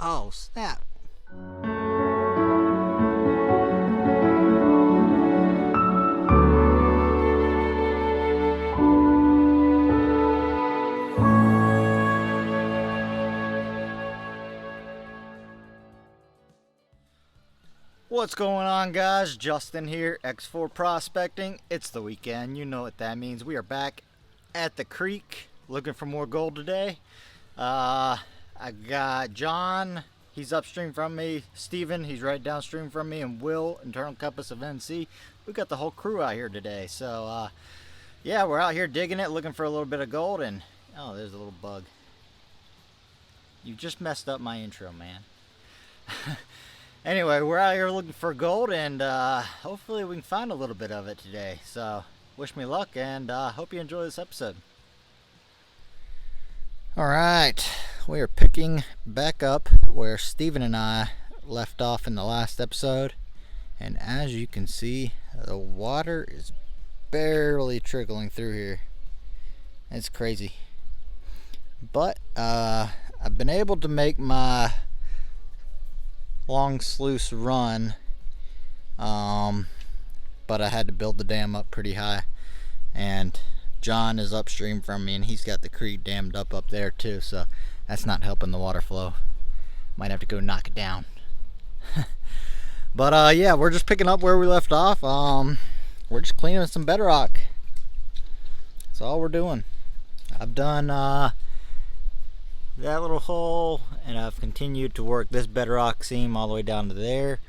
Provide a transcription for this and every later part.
Oh, snap. What's going on, guys? Justin here, X4 Prospecting. It's the weekend. You know what that means. We are back at the creek looking for more gold today. I got John, he's upstream from me. Steven, he's right downstream from me. And Will, internal compass of NC. We got the whole crew out here today. So, yeah, we're out here digging it, looking for a little bit of gold. And, oh, there's a little bug. You just messed up my intro, man. Anyway, we're out here looking for gold, and hopefully we can find a little bit of it today. So, wish me luck, and hope you enjoy this episode. Alright, we are picking back up where Steven and I left off in the last episode. And as you can see, the water is barely trickling through here. It's crazy. But, I've been able to make my long sluice run, but I had to build the dam up pretty high, and John is upstream from me and he's got the creek dammed up there too, so that's not helping the water flow. Might have to go knock it down. But yeah, we're just picking up where we left off. We're just cleaning some bedrock. That's all we're doing. I've done that little hole, and I've continued to work this bedrock seam all the way down to there.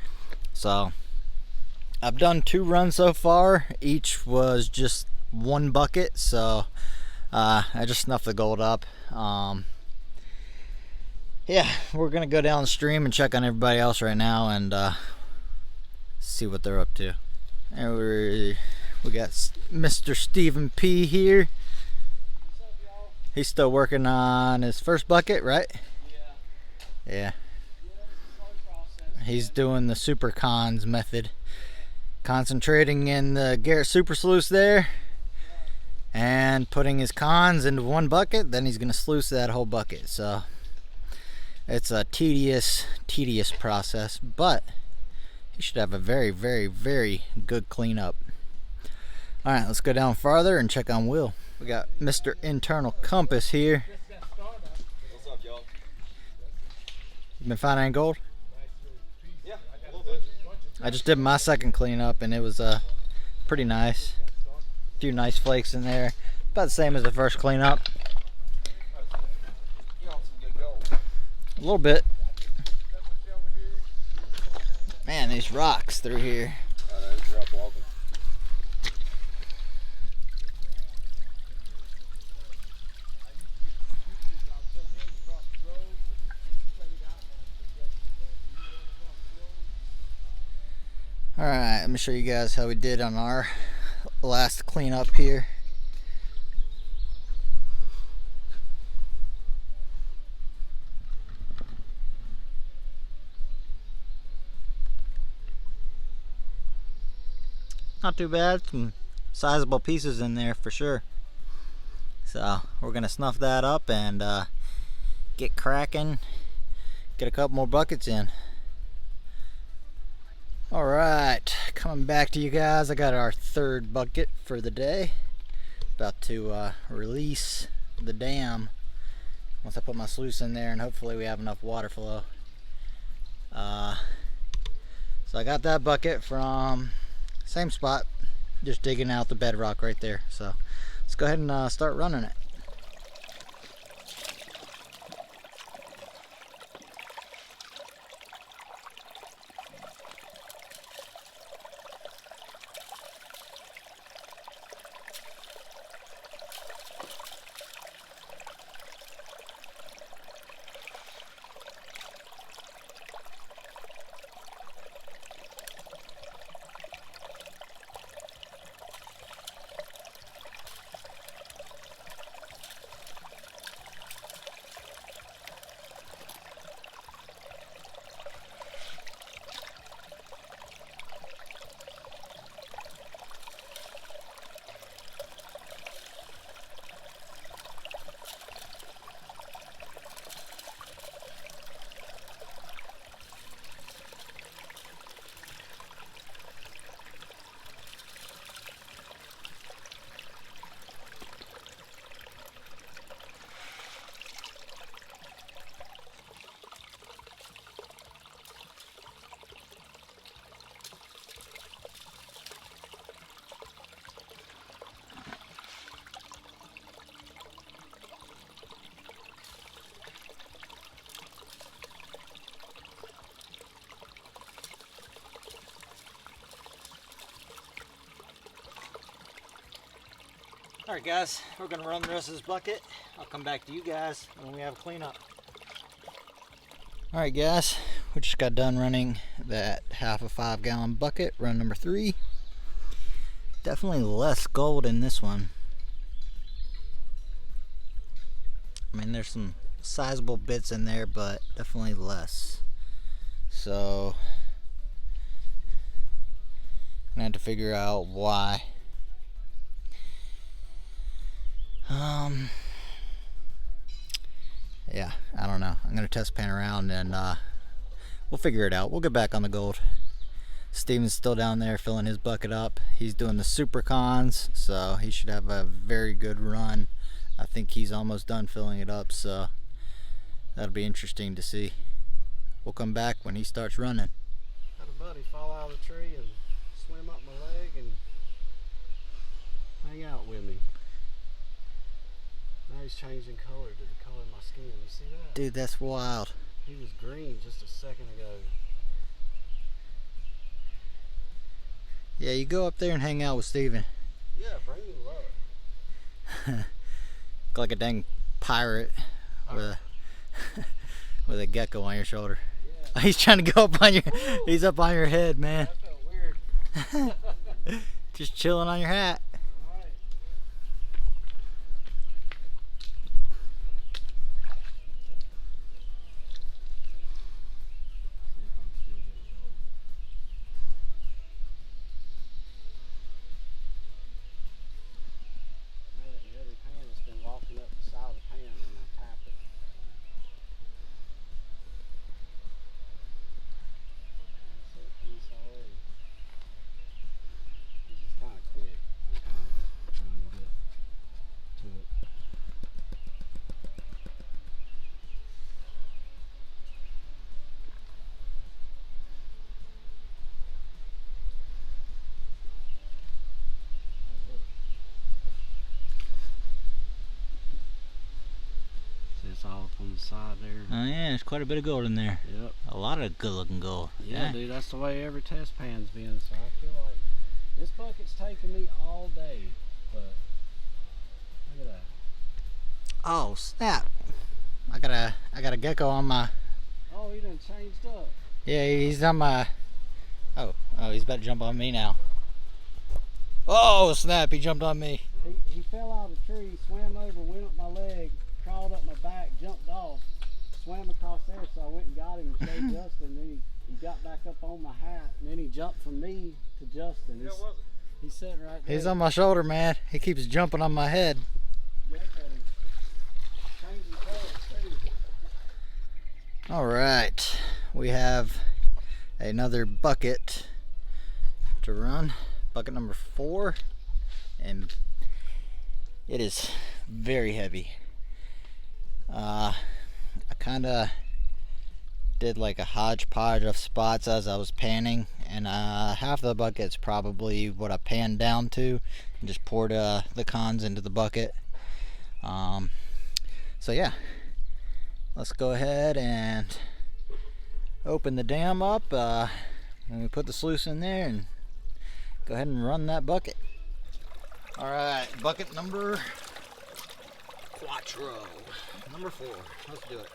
So I've done 2 runs so far. Each was just 1 bucket, so I just snuffed the gold up. Yeah, we're gonna go downstream and check on everybody else right now and see what they're up to. And we got Mr. Stephen P here. He's still working on his first bucket, right? Yeah. He's doing the super cons method. Concentrating in the Garrett super sluice there. And putting his cons into 1 bucket. Then he's going to sluice that whole bucket. So it's a tedious process. But he should have a very, very, very good cleanup. Alright, let's go down farther and check on Will. We got Mr. Internal Compass here. What's up, y'all? You been finding any gold? Yeah, a little bit. I just did my second cleanup and it was pretty nice. A few nice flakes in there. About the same as the first cleanup. You want some good gold? A little bit. Man, these rocks through here. You're up walking. Alright, let me show you guys how we did on our last cleanup here. Not too bad, some sizable pieces in there for sure. So we're gonna snuff that up and get cracking, get a couple more buckets in. Alright, coming back to you guys. I got our 3rd bucket for the day. About to release the dam once I put my sluice in there, and hopefully we have enough water flow. So I got that bucket from same spot, just digging out the bedrock right there. So let's go ahead and start running it. Alright guys, we're going to run the rest of this bucket. I'll come back to you guys when we have a cleanup. Alright guys, we just got done running that half a 5 gallon bucket, run number 3. Definitely less gold in this one. I mean, there's some sizable bits in there, but definitely less. So, I'm gonna have to figure out why. Yeah, I don't know. I'm gonna test pan around and we'll figure it out. We'll get back on the gold. Steven's still down there filling his bucket up. He's doing the super cons, so he should have a very good run. I think he's almost done filling it up, so that'll be interesting to see. We'll come back when he starts running. Had a buddy fall out of a tree and swim up my leg and hang out with me. Now he's changing color to the color of my skin. You see that? Dude, that's wild. He was green just a second ago. Yeah, you go up there and hang out with Steven. Yeah, bring me love. Look like a dang pirate with a with a gecko on your shoulder. Yeah. He's trying to go up on your he's up on your head, man. That felt weird. Just chilling on your hat. Alright. The other pan has been walking up the side of the pan when I tap it. That's it, piece already. This is kind of quick. I'm kind of just trying to get to it. See, it's all up on the side there. Oh yeah, there's quite a bit of gold in there. Yep. A lot of good looking gold. Yeah, dude, that's the way every test pan's been. So I feel like this bucket's taking me all day. But look at that. Oh snap. I got a gecko on my Oh, he done changed up. yeah, he's on my oh he's about to jump on me now. Oh snap, he jumped on me. He fell out of a tree, swam over, went up my leg, crawled up my back, jumped off, swam across there, so I went and got him and showed Justin. Then he got back up on my hat, and then he jumped from me to Justin. Yeah, was it? He's sitting right there. He's on my shoulder, man. He keeps jumping on my head. Gecko. Changing colors too. All right, we have another bucket to run, bucket number 4, and it is very heavy. I kind of did like a hodgepodge of spots as I was panning, and half the bucket's probably what I panned down to and just poured the cons into the bucket. So yeah, let's go ahead and open the dam up and we put the sluice in there and go ahead and run that bucket. All right, bucket number 4. Number 4. Let's do it.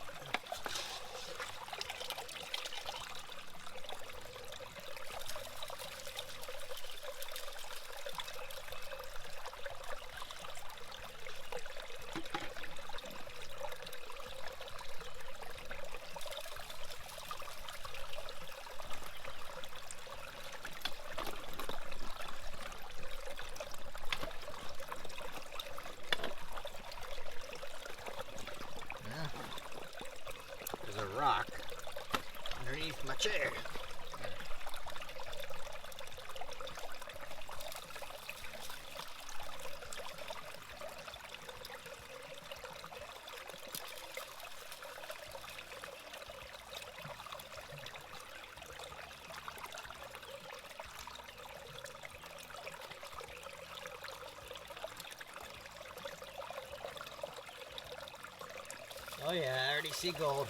There's a rock underneath my chair. Oh yeah, I already see gold.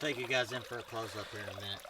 take you guys in for a close-up here in a minute.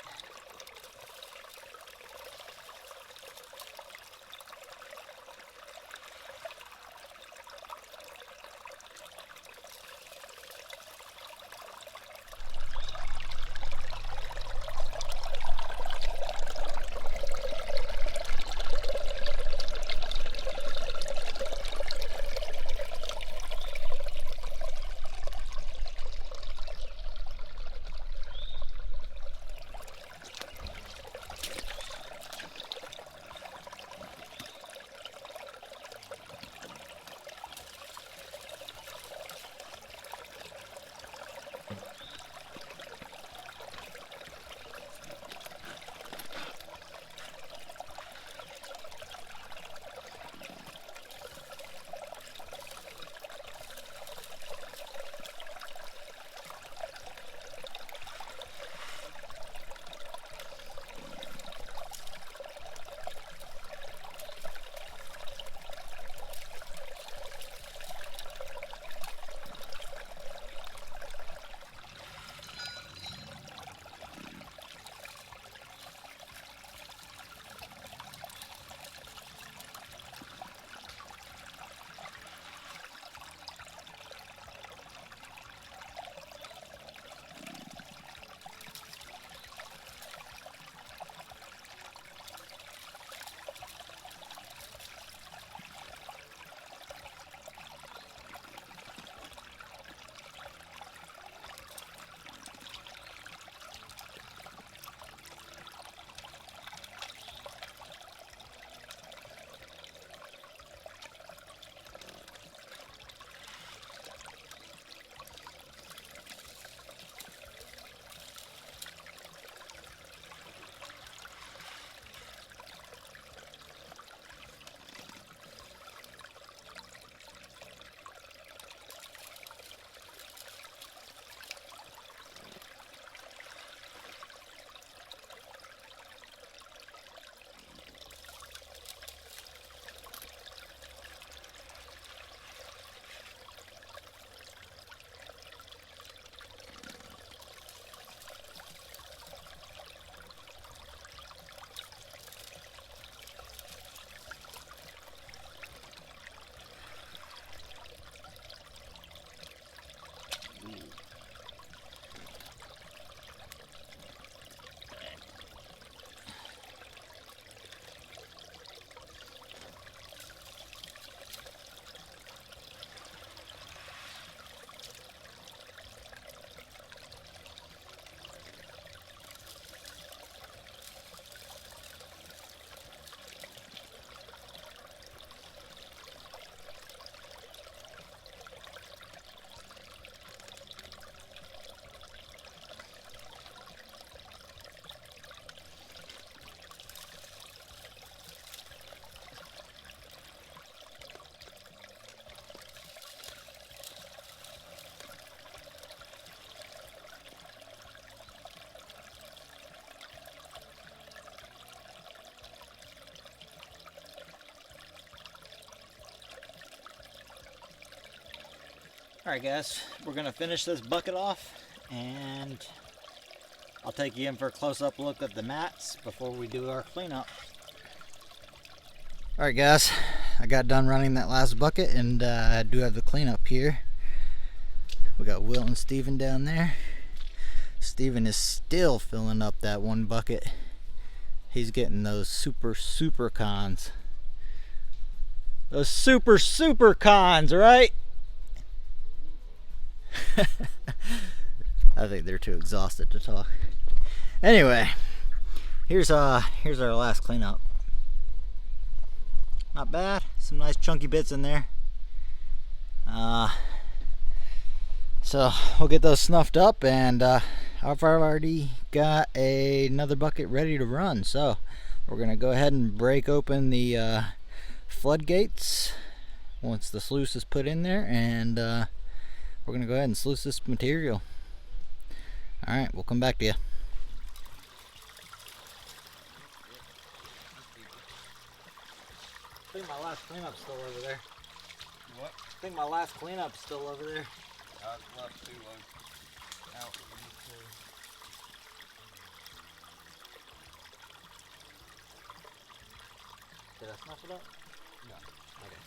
Alright guys, we're going to finish this bucket off and I'll take you in for a close-up look at the mats before we do our cleanup. Alright guys, I got done running that last bucket and I do have the cleanup here. We got Will and Steven down there. Steven is still filling up that one bucket. He's getting those super cons. Those super cons, right? I think they're too exhausted to talk. Anyway, here's our last cleanup. Not bad. Some nice chunky bits in there. So we'll get those snuffed up, and I've already got another bucket ready to run. So we're gonna go ahead and break open the floodgates once the sluice is put in there, and we're gonna go ahead and sluice this material. All right, we'll come back to you. I think my last cleanup's still over there. What? I think my last cleanup's still over there. I left 2 loads out for these 2. Did I snuff it up? No. Okay.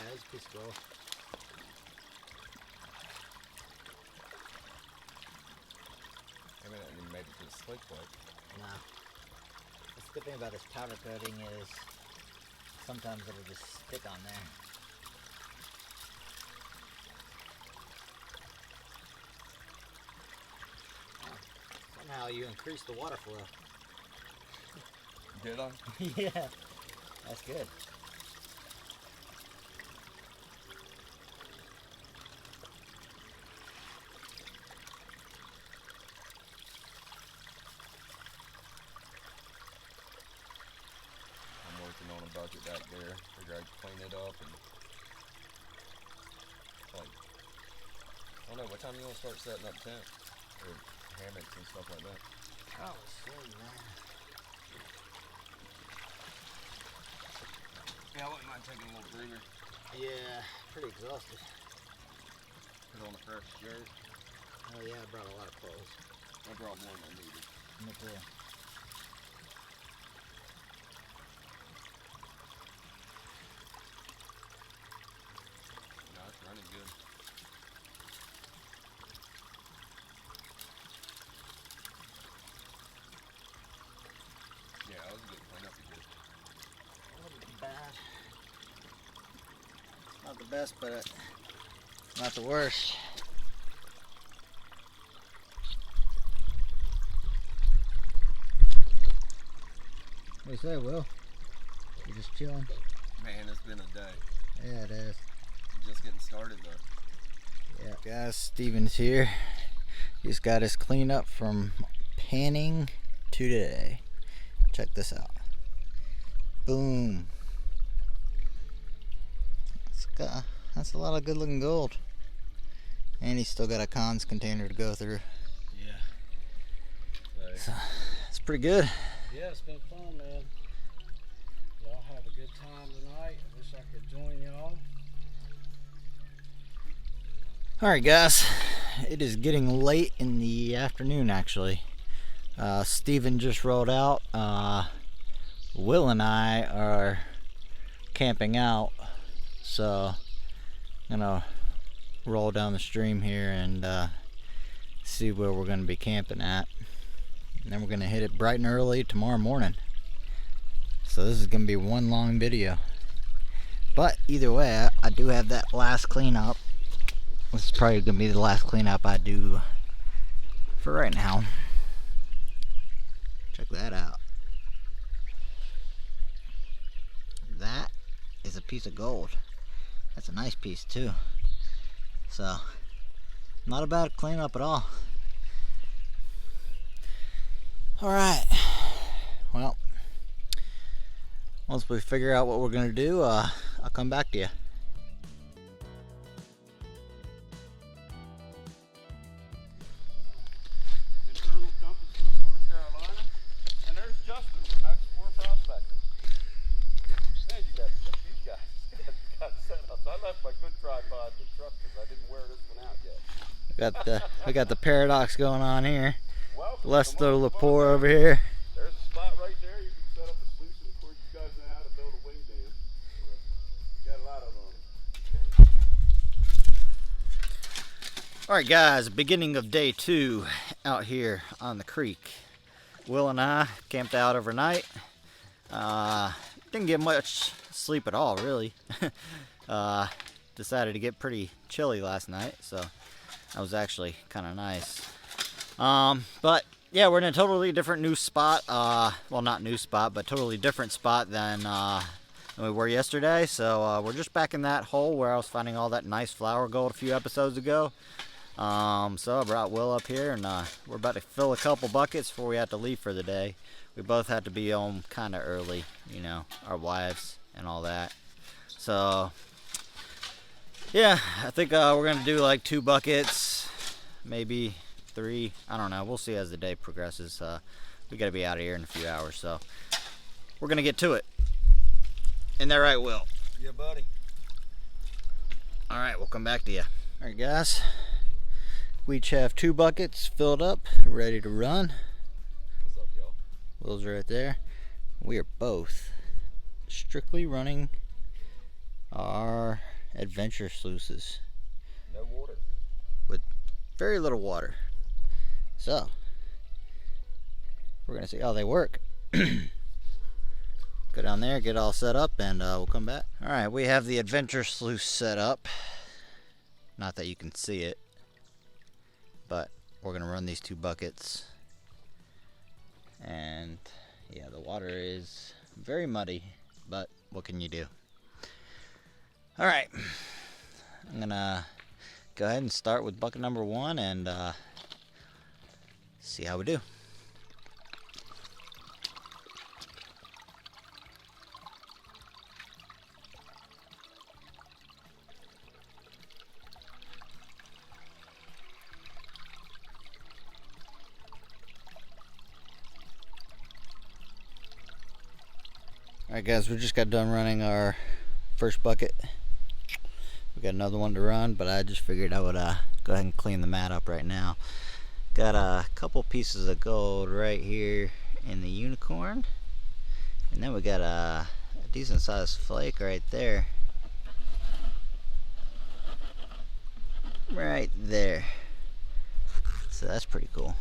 That's a piece of gold. I mean, it made it to the slick plate. Nah. That's the good thing about this powder coating is sometimes it'll just stick on there. Oh, somehow you increase the water flow. Did I? Yeah, that's good. I'm working on a bucket back there. Figure I'd clean it up and like, I don't know, what time you want to start setting up tent? Or hammocks and stuff like that? Probably soon, man. Yeah, I wouldn't mind taking a little breather. Yeah, pretty exhausted. Put on a fresh shirt. Oh yeah, I brought a lot of clothes. I brought more than I needed. Me too. No, it's running good. Yeah, that was a good cleanup you did. Wasn't bad. It's not the best, but it's not the worst. What do you say, Will? You just chilling? Man, it's been a day. Yeah, it is. Just getting started though. Yeah, guys, Steven's here. He's got his cleanup from panning today. Check this out. Boom. That's a lot of good looking gold. And he's still got a cons container to go through. Yeah. So, it's pretty good. Yeah, it's been fun, man. Y'all have a good time tonight. I wish I could join y'all. Alright guys, it is getting late in the afternoon actually. Steven just rolled out. Will and I are camping out, so I'm gonna roll down the stream here and see where we're gonna be camping at. And then we're gonna hit it bright and early tomorrow morning. So this is gonna be one long video. But either way, I do have that last cleanup. This is probably gonna be the last cleanup I do for right now. Check that out. That is a piece of gold. That's a nice piece too. So, not a bad cleanup at all. Alright. Well, once we figure out what we're gonna do, I'll come back to you. Internal compass of North Carolina. And there's Justin from X4 Prospecting. Man, you got these guys got set up. I left my good tripod in the truck because I didn't wear this one out yet. We got the paradox going on here. Welcome. Lester Lepore over here. There's a spot right there. You can set up a sluice, and of course you guys know how to build a wing dam. Got a lot of them. Alright guys, beginning of day 2 out here on the creek. Will and I camped out overnight. Didn't get much sleep at all really. Decided to get pretty chilly last night, so that was actually kind of nice. But yeah, we're in a totally different new spot. Well, not new spot, but totally different spot than we were yesterday. So we're just back in that hole where I was finding all that nice flower gold a few episodes ago. So I brought Will up here, and we're about to fill a couple buckets before we have to leave for the day. We both had to be home kind of early, you know, our wives and all that. So yeah, I think we're gonna do like 2 buckets, maybe 3. I don't know. We'll see as the day progresses. We gotta be out of here in a few hours, so we're gonna get to it. Isn't that right, Will? Yeah, buddy. All right, we'll come back to you. All right, guys. We each have 2 buckets filled up, ready to run. What's up, y'all? Will's right there. We are both strictly running our adventure sluices. No water. With very little water. So, we're going to see how they work. Go down there, get all set up, and we'll come back. Alright, we have the adventure sluice set up. Not that you can see it, but we're going to run these 2 buckets. And yeah, the water is very muddy, but what can you do? Alright, I'm going to go ahead and start with bucket number 1 and see how we do. Alright guys, we just got done running our first bucket. We got another one to run, but I just figured I would go ahead and clean the mat up right now. Got a couple pieces of gold right here in the unicorn. And then we got a decent sized flake right there. Right there. So that's pretty cool.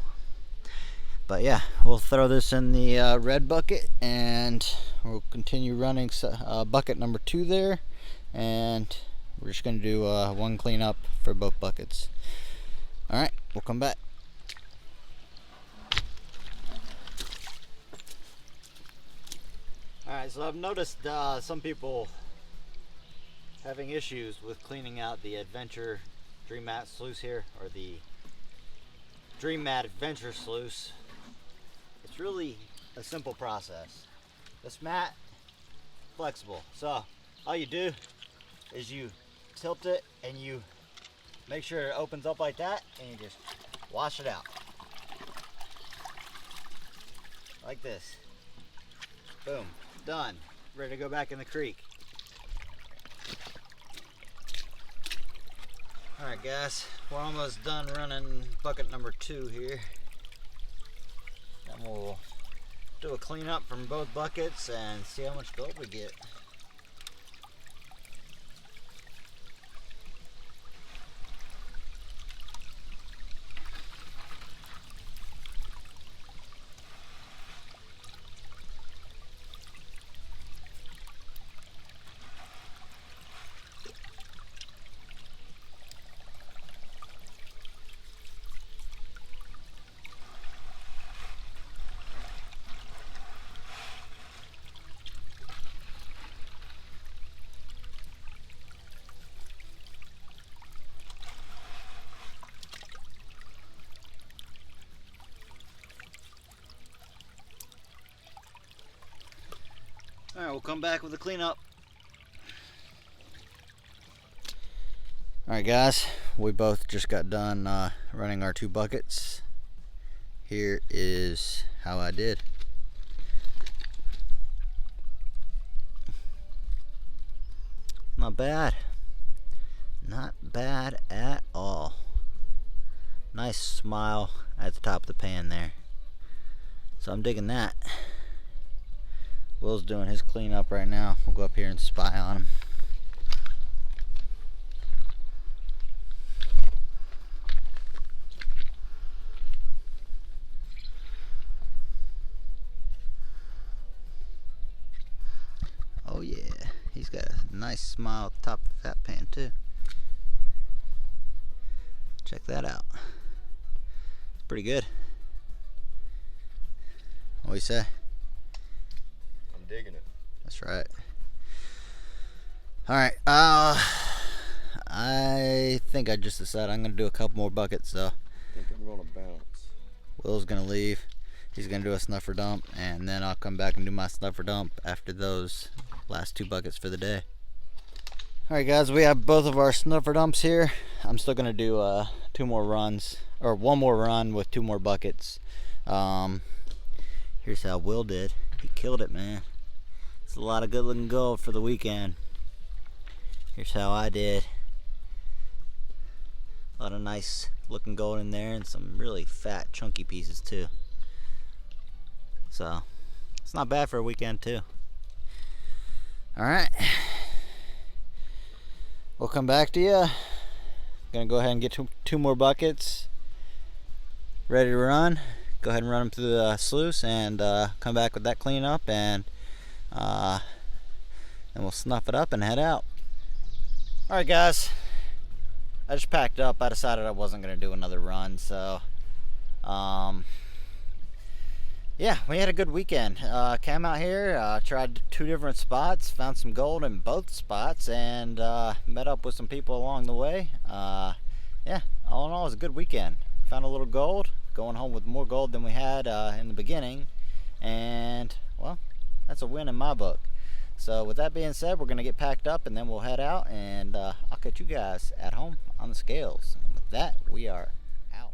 But yeah, we'll throw this in the red bucket, and we'll continue running bucket number 2 there, and we're just going to do 1 cleanup for both buckets. Alright, we'll come back. Alright, so I've noticed some people having issues with cleaning out the Adventure Dream Mat sluice here, or the Dream Mat Adventure sluice. It's really a simple process. This mat, flexible. So all you do is you tilt it and you make sure it opens up like that, and you just wash it out. Like this. Boom. Done. Ready to go back in the creek. Alright guys, we're almost done running bucket number 2 here. And we'll do a cleanup from both buckets and see how much gold we get. Alright, we'll come back with a cleanup. Alright guys, we both just got done running our 2 buckets. Here is how I did. Not bad. Not bad at all. Nice smile at the top of the pan there. So I'm digging that. Will's doing his cleanup right now. We'll go up here and spy on him. Oh yeah, he's got a nice smile at the top of that pan too. Check that out. It's pretty good. What do you say? I'm digging it. That's right. All right. I think I just decided I'm gonna do a couple more buckets. So I think I'm gonna bounce. Will's gonna leave. He's gonna do a snuffer dump, and then I'll come back and do my snuffer dump after those last 2 buckets for the day. All right, guys, we have both of our snuffer dumps here. I'm still gonna do 2 more runs, or 1 more run with 2 more buckets. Here's how Will did. He killed it, man. It's a lot of good looking gold for the weekend. Here's how I did. A lot of nice looking gold in there, and some really fat chunky pieces too. So it's not bad for a weekend too. All right, we'll come back to you. Gonna go ahead and get 2 more buckets ready to run. Go ahead and run them through the sluice, and come back with that cleanup, and we'll snuff it up and head out. All right, guys, I just packed up. I decided I wasn't gonna do another run, so yeah, we had a good weekend. Came out here, tried 2 different spots, found some gold in both spots, and met up with some people along the way. Yeah, all in all, it was a good weekend. Found a little gold, going home with more gold than we had in the beginning, and well, that's a win in my book. So with that being said, we're gonna get packed up, and then we'll head out, and I'll catch you guys at home on the scales. And with that, we are out.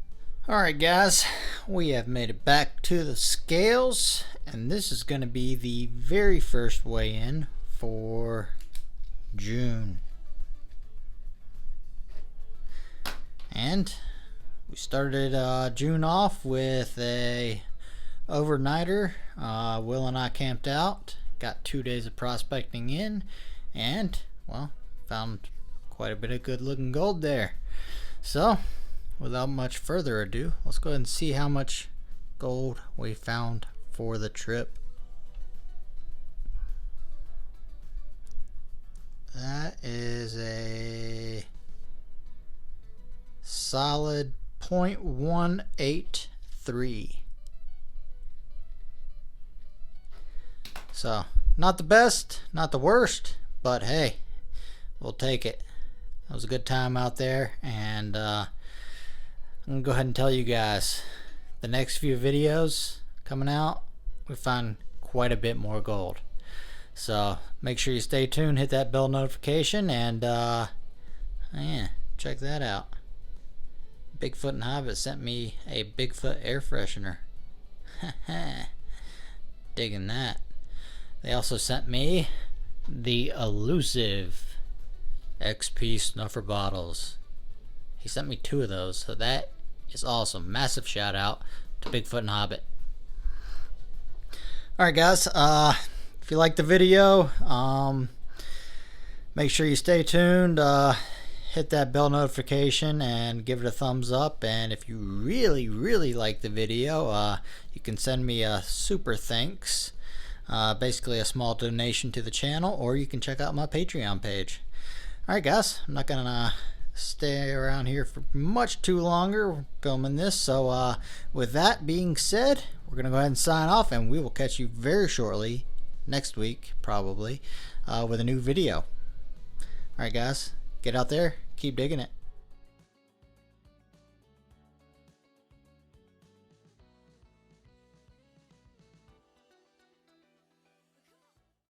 All right, guys, we have made it back to the scales, and this is gonna be the very first weigh-in for June. And we started June off with a overnighter. Will and I camped out, got 2 days of prospecting in, and well, found quite a bit of good looking gold there. So without much further ado, let's go ahead and see how much gold we found for the trip. That is a solid 0.183. So not the best, not the worst, but hey, we'll take it. It was a good time out there, and I'm gonna go ahead and tell you guys, the next few videos coming out, we find quite a bit more gold. So make sure you stay tuned, hit that bell notification, and yeah, check that out. Bigfoot and Hobbit sent me a Bigfoot air freshener. Digging that. They also sent me the elusive XP snuffer bottles. He sent me 2 of those, so that is awesome. Massive shout out to Bigfoot and Hobbit. Alright, guys, if you like the video, make sure you stay tuned, hit that bell notification and give it a thumbs up. And if you really like the video, you can send me a super thanks, basically a small donation to the channel, or you can check out my Patreon page. Alright, guys, I'm not gonna stay around here for much too longer filming this, so with that being said, we're gonna go ahead and sign off, and we will catch you very shortly, next week probably, with a new video. Alright, guys, get out there, keep digging it.